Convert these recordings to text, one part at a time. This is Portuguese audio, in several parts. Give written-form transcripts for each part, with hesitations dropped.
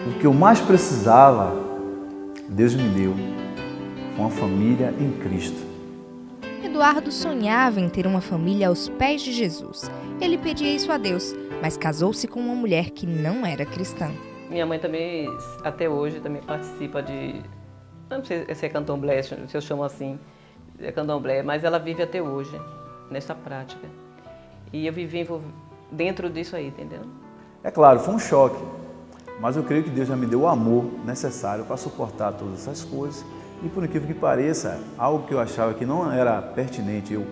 O que eu mais precisava, Deus me deu. Foi uma família em Cristo. Eduardo sonhava em ter uma família aos pés de Jesus. Ele pedia isso a Deus, mas casou-se com uma mulher que não era cristã. Minha mãe também, até hoje, também participa de... Não sei se é candomblé, se eu chamo assim, é candomblé, mas ela vive até hoje nessa prática. E eu vivi dentro disso aí, entendeu? É claro, foi um choque, mas eu creio que Deus já me deu o amor necessário para suportar todas essas coisas. E por incrível que pareça, algo que eu achava que não era pertinente eu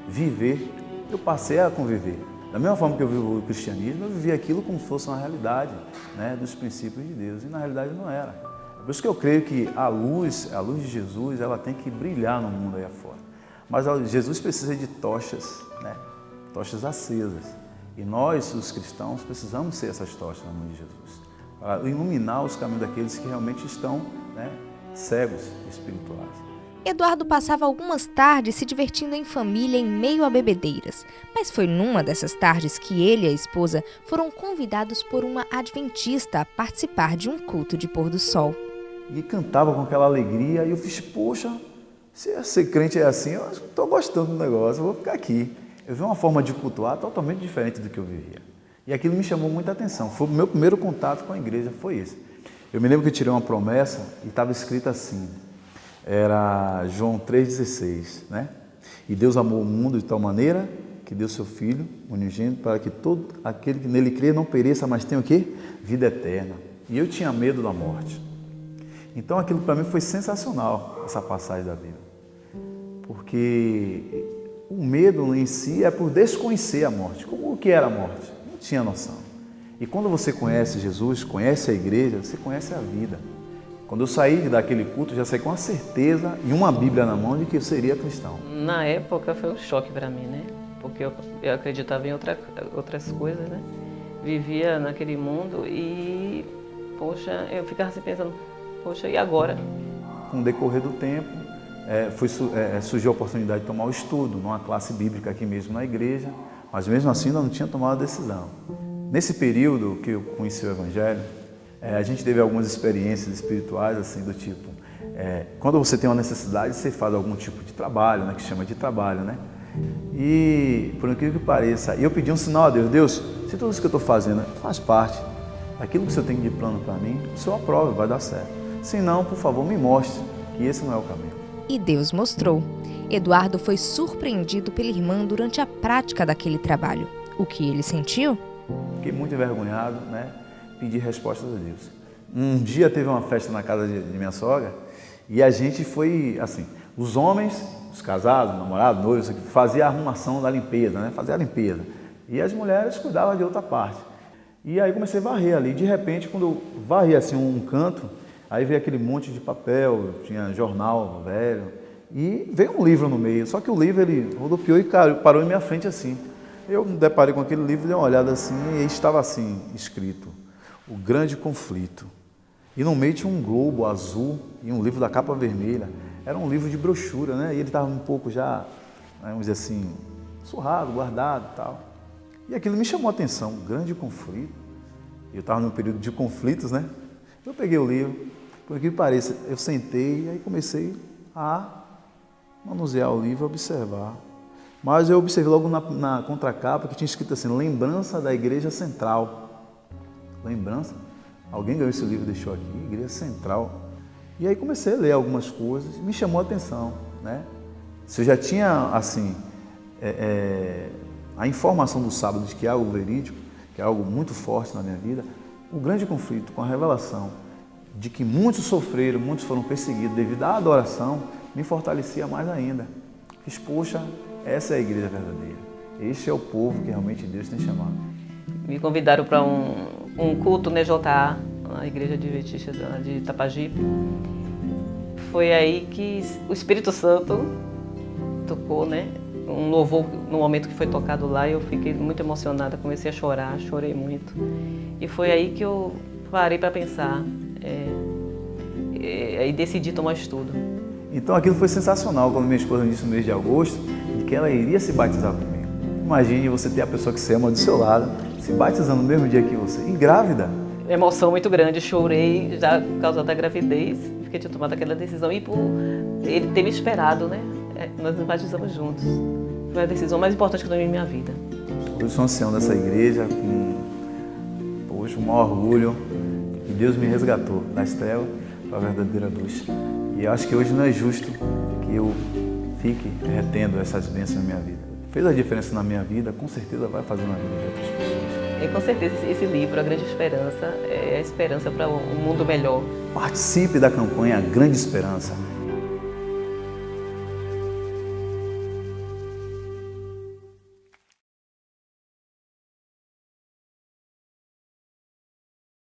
viver, eu passei a conviver. Da mesma forma que eu vivo o cristianismo, eu vivi aquilo como se fosse uma realidade, né, dos princípios de Deus, e na realidade não era. É por isso que eu creio que a luz de Jesus, ela tem que brilhar no mundo aí afora. Mas Jesus precisa de tochas, né, tochas acesas. E nós, os cristãos, precisamos ser essas tochas no nome de Jesus, para iluminar os caminhos daqueles que realmente estão, né, cegos espirituais. Eduardo passava algumas tardes se divertindo em família em meio a bebedeiras. Mas foi numa dessas tardes que ele e a esposa foram convidados por uma adventista a participar de um culto de pôr do sol. E cantava com aquela alegria e eu fiz, poxa, se ser crente é assim, eu estou gostando do negócio, eu vou ficar aqui. Eu vi uma forma de cultuar totalmente diferente do que eu vivia. E aquilo me chamou muita atenção. Foi o meu primeiro contato com a igreja, foi esse. Eu me lembro que eu tirei uma promessa e estava escrito assim, era João 3,16, né? E Deus amou o mundo de tal maneira que deu seu Filho unigênito para que todo aquele que nele crê não pereça, mas tenha o quê? Vida eterna. E eu tinha medo da morte. Então aquilo para mim foi sensacional, essa passagem da Bíblia. Porque o medo em si é por desconhecer a morte. Como o que era a morte? Não tinha noção. E quando você conhece Jesus, conhece a igreja, você conhece a vida. Quando eu saí daquele culto, já saí com a certeza e uma Bíblia na mão de que eu seria cristão. Na época foi um choque para mim, né? Porque eu acreditava em outras coisas, né? Vivia naquele mundo e, poxa, eu ficava assim pensando, poxa, e agora? Com o decorrer do tempo, surgiu a oportunidade de tomar o estudo numa classe bíblica aqui mesmo na igreja, mas mesmo assim ainda não tinha tomado a decisão. Nesse período que eu conheci o Evangelho, a gente teve algumas experiências espirituais, assim, do tipo, quando você tem uma necessidade, você faz algum tipo de trabalho, né, que chama de trabalho, né? E, por incrível que pareça, eu pedi um sinal a Deus, Deus, se tudo isso que eu estou fazendo faz parte daquilo que o Senhor tem de plano para mim, o Senhor aprova, vai dar certo. Se não, por favor, me mostre que esse não é o caminho. E Deus mostrou. Eduardo foi surpreendido pela irmã durante a prática daquele trabalho. O que ele sentiu? Fiquei muito envergonhado, né? Pedi respostas a Deus. Um dia teve uma festa na casa de minha sogra e a gente foi assim, os homens, os casados, namorados, noivos, faziam a arrumação da limpeza, né? Fazia a limpeza. E as mulheres cuidavam de outra parte. E aí comecei a varrer ali. De repente, quando eu varri assim um canto, aí veio aquele monte de papel, tinha jornal velho e veio um livro no meio. Só que o livro ele rodopiou e parou em minha frente assim. Eu me deparei com aquele livro, dei uma olhada assim e estava assim escrito: O Grande Conflito. E no meio tinha um globo azul e um livro da capa vermelha. Era um livro de brochura, né? E ele estava um pouco já, vamos dizer assim, surrado, guardado e tal. E aquilo me chamou a atenção, um grande conflito. Eu estava num período de conflitos, né? Eu peguei o livro, por que pareça, eu sentei e aí comecei a manusear o livro, observar. Mas eu observei logo na contracapa que tinha escrito assim, Lembrança da Igreja Central. Lembrança? Alguém ganhou esse livro e deixou aqui, Igreja Central. E aí comecei a ler algumas coisas e me chamou a atenção, né? Se eu já tinha, assim, a informação do sábado de que é algo verídico, que é algo muito forte na minha vida, o grande conflito com a revelação de que muitos sofreram, muitos foram perseguidos devido à adoração, me fortalecia mais ainda. Fiz, poxa, essa é a igreja verdadeira. Este é o povo que realmente Deus tem chamado. Me convidaram para um culto na JA, a igreja adventista de Itapajipe. Foi aí que o Espírito Santo tocou, né? Um louvor, no momento que foi tocado lá, eu fiquei muito emocionada, comecei a chorar, chorei muito. E foi aí que eu parei para pensar e decidi tomar estudo. Então aquilo foi sensacional quando minha esposa me disse no mês de agosto de que ela iria se batizar comigo. Imagine você ter a pessoa que você ama do seu lado, se batizando no mesmo dia que você, e grávida. emoção muito grande, chorei já por causa da gravidez, porque tinha tomado aquela decisão e por ele ter me esperado, né? Nós nos batizamos juntos. Foi a decisão mais importante que eu tomei em minha vida. Eu sou ancião dessa igreja com, poxa, um maior orgulho. E Deus me resgatou das trevas para a verdadeira luz. E eu acho que hoje não é justo que eu fique retendo essas bênçãos na minha vida. Fez a diferença na minha vida, com certeza vai fazer na vida de outras pessoas. E com certeza esse livro, A Grande Esperança, é a esperança para um mundo melhor. Participe da campanha Grande Esperança.